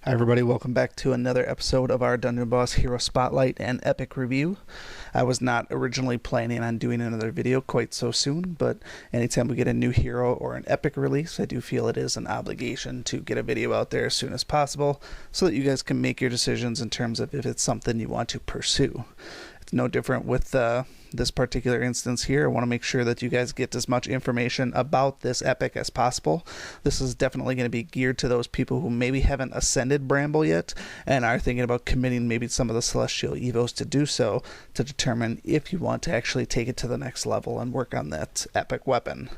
Hi everybody, welcome back to another episode of our Dungeon Boss Hero Spotlight and Epic Review. I was not originally planning on doing another video quite so soon, but anytime we get a new hero or an epic release, I do feel it is an obligation to get a video out there as soon as possible so that you guys can make your decisions in terms of if it's something you want to pursue. It's no different with this particular instance here. I want to make sure that you guys get as much information about this epic as possible. This is definitely going to be geared to those people who maybe haven't ascended Bramble yet and are thinking about committing maybe some of the Celestial Evos to do so, to determine if you want to actually take it to the next level and work on that epic weapon.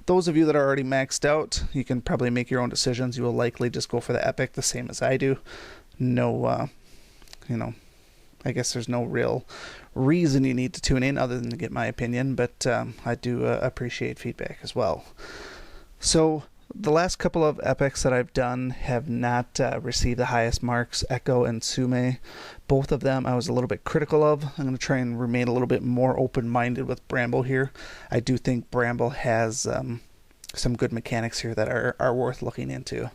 Those of you that are already maxed out, you can probably make your own decisions. You will likely just go for the epic, the same as I do. No, I guess there's no real reason you need to tune in other than to get my opinion, but I do appreciate feedback as well. So the last couple of epics that I've done have not received the highest marks, Echo and Sume. Both of them I was a little bit critical of. I'm going to try and remain a little bit more open-minded with Bramble here. I do think Bramble has some good mechanics here that are worth looking into.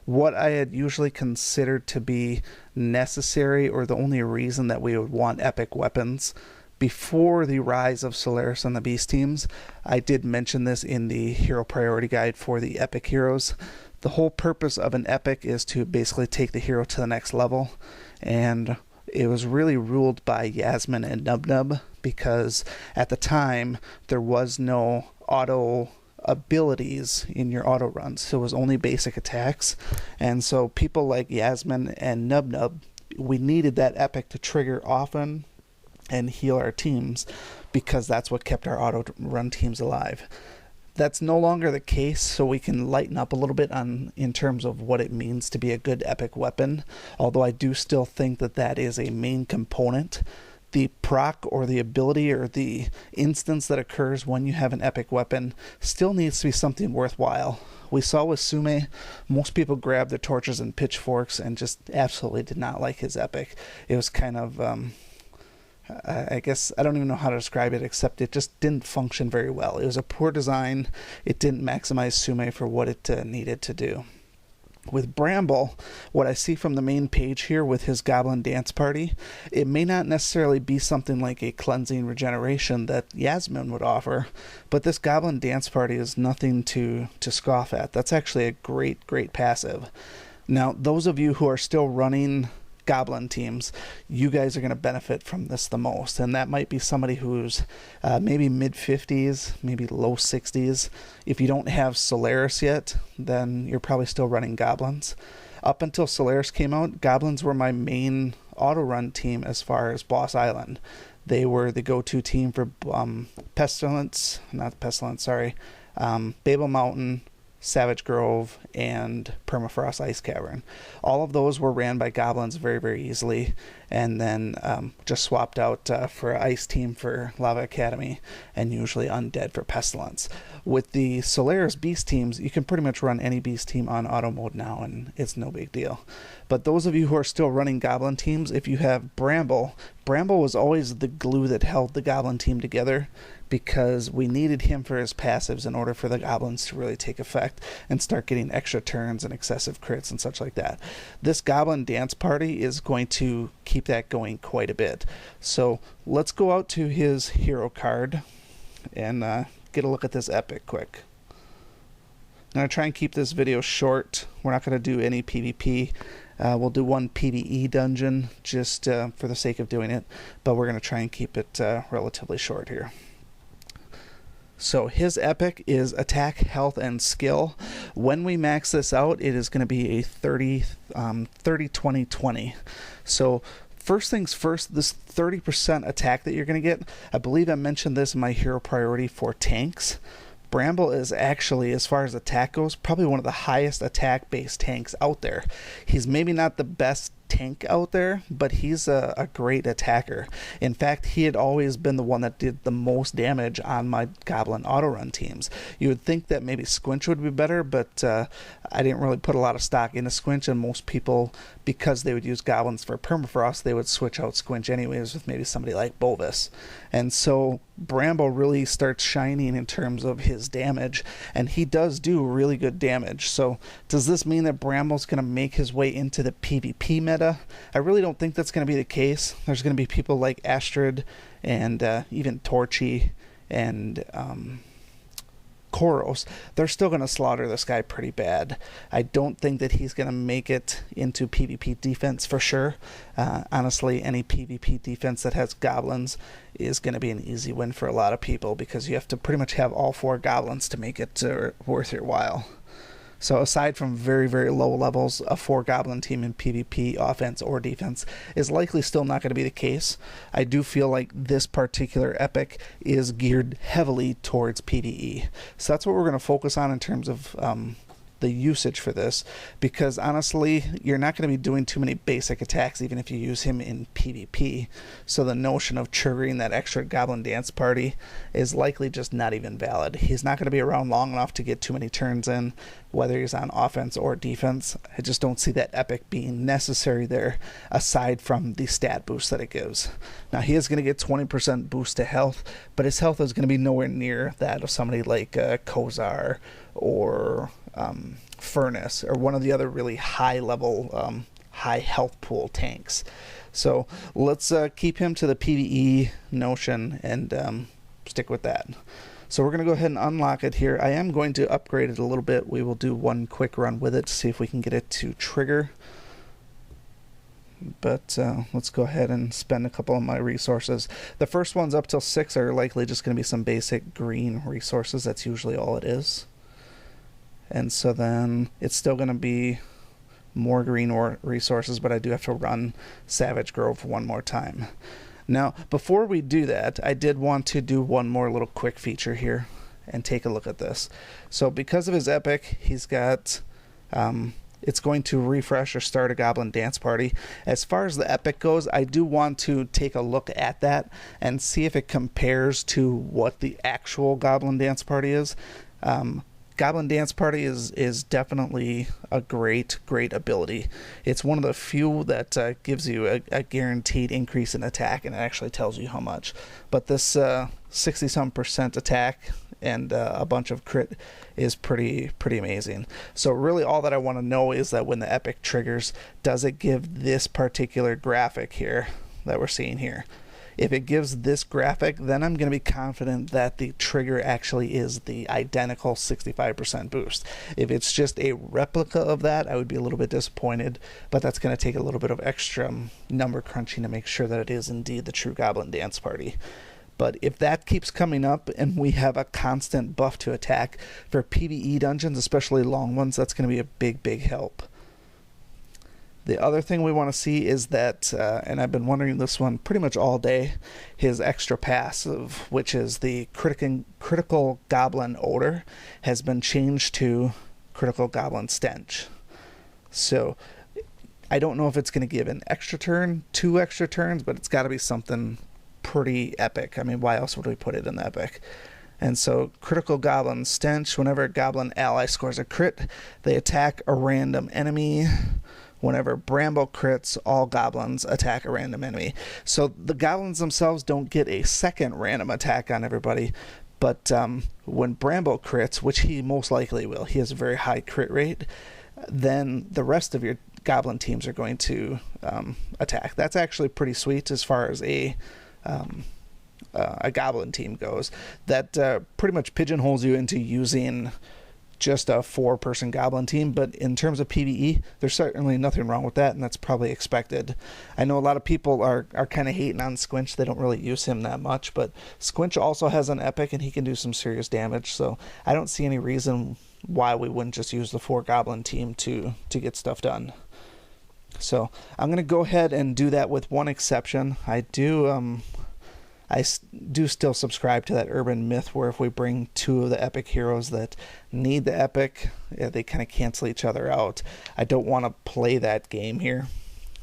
What I had usually considered to be necessary, or the only reason that we would want epic weapons before the rise of Solaris and the Beast teams, I did mention this in the hero priority guide for the epic heroes. The whole purpose of an epic is to basically take the hero to the next level, and it was really ruled by Yasmin and Nub Nub because at the time there was no auto abilities in your auto runs, so it was only basic attacks, and so people like Yasmin and Nub Nub, we needed that epic to trigger often and heal our teams because that's what kept our auto run teams alive. That's no longer the case, so we can lighten up a little bit in terms of what it means to be a good epic weapon, although I do still think that is a main component. The proc or the ability or the instance that occurs when you have an epic weapon still needs to be something worthwhile. We saw with Sume, most people grabbed their torches and pitchforks and just absolutely did not like his epic. It was kind of, I guess, I don't even know how to describe it, except it just didn't function very well. It was a poor design. It didn't maximize Sume for what it needed to do. With Bramble, what I see from the main page here with his Goblin Dance Party, it may not necessarily be something like a cleansing regeneration that Yasmin would offer, but this Goblin Dance Party is nothing to scoff at. That's actually a great passive. Now, those of you who are still running Goblin teams, you guys are going to benefit from this the most, and that might be somebody who's maybe mid-50s, maybe low 60s. If you don't have Solaris yet, then you're probably still running Goblins. Up until Solaris came out, Goblins were my main auto-run team as far as Boss Island. They were the go-to team for Babel Mountain, Savage Grove, and Permafrost Ice Cavern. All of those were ran by Goblins very easily, and then just swapped out for Ice Team for Lava Academy, and usually Undead for Pestilence. With the Solaris Beast teams, you can pretty much run any Beast team on auto mode now, and it's no big deal. But those of you who are still running Goblin teams, if you have Bramble was always the glue that held the Goblin team together, because we needed him for his passives in order for the Goblins to really take effect and start getting extra turns and excessive crits and such like that. This Goblin Dance Party is going to keep that going quite a bit. So let's go out to his hero card and get a look at this epic quick. I'm going to try and keep this video short. We're not going to do any PvP. We'll do one PvE dungeon just for the sake of doing it, but we're going to try and keep it relatively short here. So his epic is attack, health, and skill. When we max this out, it is going to be a 30-20-20. So first things first, this 30% attack that you're going to get, I believe I mentioned this in my hero priority for tanks. Bramble is actually, as far as attack goes, probably one of the highest attack-based tanks out there. He's maybe not the best tank out there, but he's a great attacker. In fact, he had always been the one that did the most damage on my Goblin auto run teams. You would think that maybe Squinch would be better, but I didn't really put a lot of stock into Squinch, and most people because they would use goblins for permafrost, they would switch out Squinch anyways with maybe somebody like Bolvis. And so Bramble really starts shining in terms of his damage, and he does do really good damage. So does this mean that Bramble's going to make his way into the PvP meta? I really don't think that's going to be the case. There's going to be people like Astrid and even Torchy and Koros. They're still going to slaughter this guy pretty bad. I don't think that he's going to make it into PvP defense for sure. Honestly, any PvP defense that has goblins is going to be an easy win for a lot of people, because you have to pretty much have all 4 goblins to make it worth your while. So aside from very, very low levels, a 4-goblin team in PvP, offense or defense, is likely still not going to be the case. I do feel like this particular epic is geared heavily towards PvE. So that's what we're going to focus on in terms of the usage for this, because honestly, you're not going to be doing too many basic attacks even if you use him in PvP. So the notion of triggering that extra goblin dance party is likely just not even valid. He's not going to be around long enough to get too many turns in, whether he's on offense or defense. I just don't see that epic being necessary there, aside from the stat boost that it gives. Now, he is going to get 20% boost to health, but his health is going to be nowhere near that of somebody like Kozar or Furnace, or one of the other really high level, high health pool tanks. So let's keep him to the PvE notion and stick with that. So we're going to go ahead and unlock it here. I am going to upgrade it a little bit. We will do one quick run with it to see if we can get it to trigger. But let's go ahead and spend a couple of my resources. The first ones up till 6 are likely just going to be some basic green resources. That's usually all it is. And so then it's still going to be more green resources, but I do have to run Savage Grove one more time. Now, before we do that, I did want to do one more little quick feature here and take a look at this. So because of his epic, he's got, it's going to refresh or start a goblin dance party. As far as the epic goes, I do want to take a look at that and see if it compares to what the actual goblin dance party is. Goblin Dance Party is definitely a great ability. It's one of the few that gives you a guaranteed increase in attack, and it actually tells you how much. But this 60-some% attack and a bunch of crit is pretty amazing. So really all that I want to know is that when the epic triggers, does it give this particular graphic here that we're seeing here? If it gives this graphic, then I'm going to be confident that the trigger actually is the identical 65% boost. If it's just a replica of that, I would be a little bit disappointed, but that's going to take a little bit of extra number crunching to make sure that it is indeed the true Goblin Dance Party. But if that keeps coming up and we have a constant buff to attack for PvE dungeons, especially long ones, that's going to be a big help. The other thing we want to see is that, and I've been wondering this one pretty much all day, his extra passive, which is the critical goblin odor, has been changed to critical goblin stench. So I don't know if it's going to give an extra turn, 2 extra turns, but it's got to be something pretty epic. I mean, why else would we put it in the epic? And so critical goblin stench, whenever a goblin ally scores a crit, they attack a random enemy. Whenever Bramble crits, all goblins attack a random enemy. So the goblins themselves don't get a second random attack on everybody, but when Bramble crits, which he most likely will, he has a very high crit rate, then the rest of your goblin teams are going to attack. That's actually pretty sweet as far as a goblin team goes. That pretty much pigeonholes you into using just a 4-person goblin team, but in terms of PvE, there's certainly nothing wrong with that, and that's probably expected. I know a lot of people are kind of hating on Squinch. They don't really use him that much, but Squinch also has an epic, and he can do some serious damage, so I don't see any reason why we wouldn't just use the 4-goblin team to get stuff done. So I'm going to go ahead and do that with one exception. I do still subscribe to that urban myth where if we bring 2 of the epic heroes that need the epic, they kind of cancel each other out. I don't want to play that game here.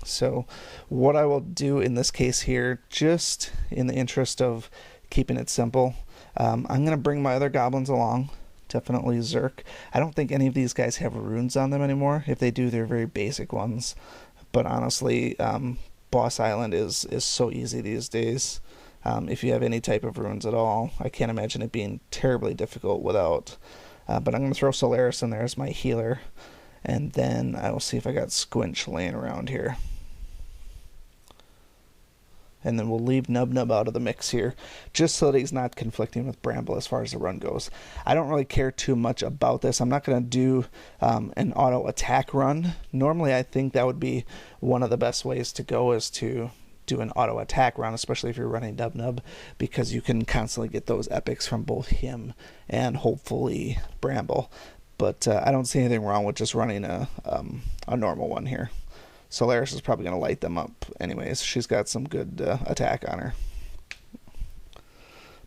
So what I will do in this case here, just in the interest of keeping it simple, I'm going to bring my other goblins along. Definitely Zerk. I don't think any of these guys have runes on them anymore. If they do, they're very basic ones. But honestly, Boss Island is so easy these days. If you have any type of runes at all, I can't imagine it being terribly difficult without. But I'm going to throw Solaris in there as my healer, and then I will see if I got Squinch laying around here. And then we'll leave Nub Nub out of the mix here, just so that he's not conflicting with Bramble as far as the run goes. I don't really care too much about this. I'm not going to do an auto attack run. Normally I think that would be one of the best ways to go, is to do an auto attack run, especially if you're running Nub Nub, because you can constantly get those epics from both him and hopefully Bramble. But I don't see anything wrong with just running a normal one here. Solaris is probably going to light them up anyways. She's got some good attack on her.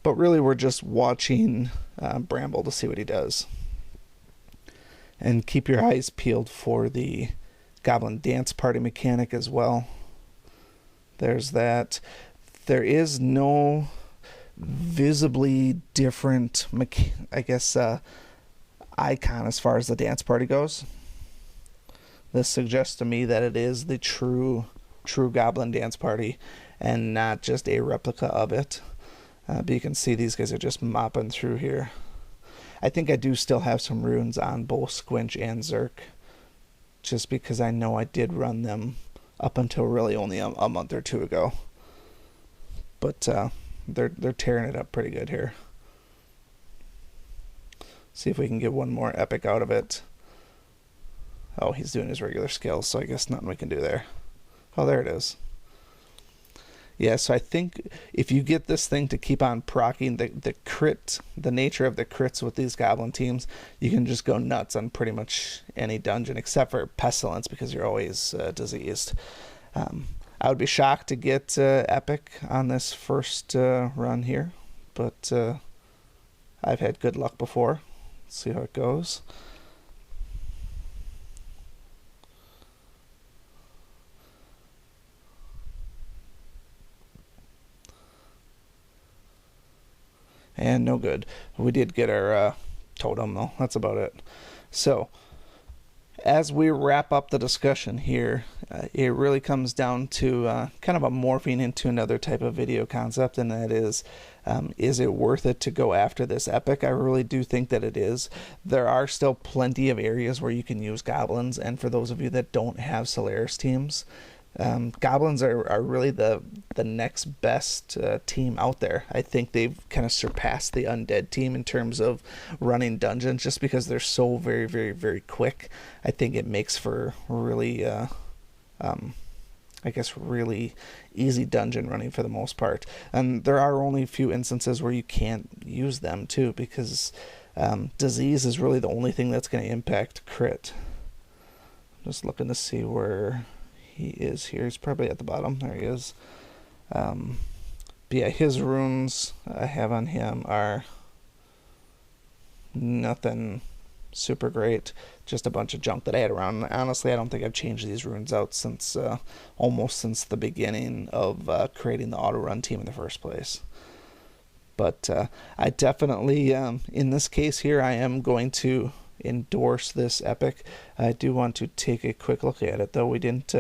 But really we're just watching Bramble to see what he does. And keep your eyes peeled for the Goblin Dance Party mechanic as well. There's that. There is no visibly different, icon as far as the dance party goes. This suggests to me that it is the true Goblin Dance Party and not just a replica of it. But you can see these guys are just mopping through here. I think I do still have some runes on both Squinch and Zerk, just because I know I did run them up until really only a month or two ago. But they're tearing it up pretty good here. See if we can get one more epic out of it. Oh, he's doing his regular skills, so I guess nothing we can do there. Oh, there it is. Yeah, so I think if you get this thing to keep on proccing the nature of the crits with these goblin teams, you can just go nuts on pretty much any dungeon except for Pestilence, because you're always diseased. I would be shocked to get epic on this first run here, but I've had good luck before. Let's see how it goes. And no good. We did get our totem, though. That's about it. So, as we wrap up the discussion here, it really comes down to kind of a morphing into another type of video concept, and that is it worth it to go after this epic? I really do think that it is. There are still plenty of areas where you can use goblins, and for those of you that don't have Solaris teams, goblins are really the next best team out there. I think they've kind of surpassed the undead team in terms of running dungeons, just because they're so very, very, very quick. I think it makes for really, really easy dungeon running for the most part. And there are only a few instances where you can't use them too, because disease is really the only thing that's going to impact crit. I'm just looking to see where he is here. He's probably at the bottom. There he is. But yeah, his runes I have on him are nothing super great. Just a bunch of junk that I had around. Honestly, I don't think I've changed these runes out since almost since the beginning of creating the auto run team in the first place. But I definitely, in this case here, I am going to endorse this epic. I do want to take a quick look at it, though. We didn't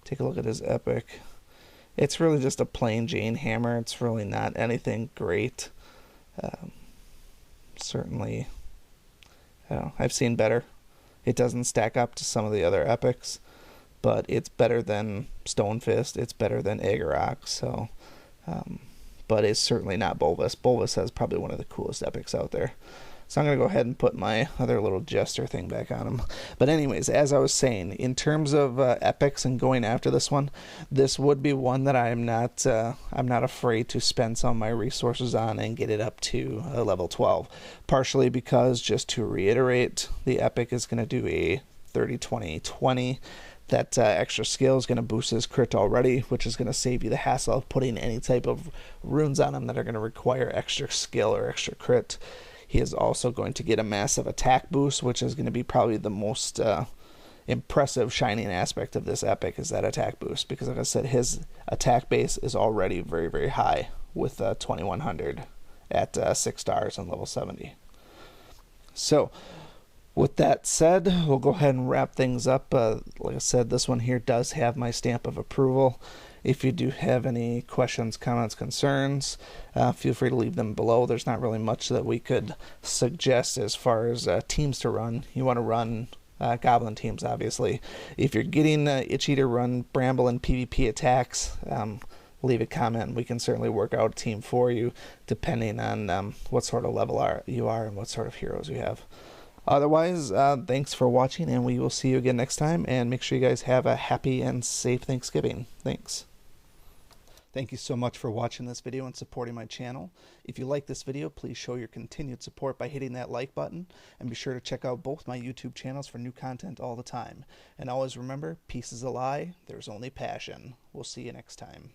take a look at his epic. It's really just a plain Jane hammer. It's really not anything great. Certainly, I've seen better. It doesn't stack up to some of the other epics, but it's better than Stonefist. It's better than Agarok. So, but it's certainly not Bulbous. Bulbous has probably one of the coolest epics out there. So I'm going to go ahead and put my other little jester thing back on him. But anyways, as I was saying, in terms of epics and going after this one, this would be one that I'm not afraid to spend some of my resources on and get it up to level 12. Partially because, just to reiterate, the epic is going to do a 30-20-20. That extra skill is going to boost his crit already, which is going to save you the hassle of putting any type of runes on him that are going to require extra skill or extra crit. He is also going to get a massive attack boost, which is going to be probably the most impressive shining aspect of this epic, is that attack boost. Because like I said, his attack base is already very, very high with 2100 at 6 stars and level 70. So With that said, we'll go ahead and wrap things up. Like I said, this one here does have my stamp of approval. If you do have any questions, comments, concerns, feel free to leave them below. There's not really much that we could suggest as far as teams to run. You want to run Goblin teams, obviously. If you're getting itchy to run Bramble and PvP attacks, leave a comment. We can certainly work out a team for you, depending on what sort of level you are and what sort of heroes you have. Otherwise, thanks for watching, and we will see you again next time. And make sure you guys have a happy and safe Thanksgiving. Thanks. Thank you so much for watching this video and supporting my channel. If you like this video, please show your continued support by hitting that like button, and be sure to check out both my YouTube channels for new content all the time. And always remember, peace is a lie, there's only passion. We'll see you next time.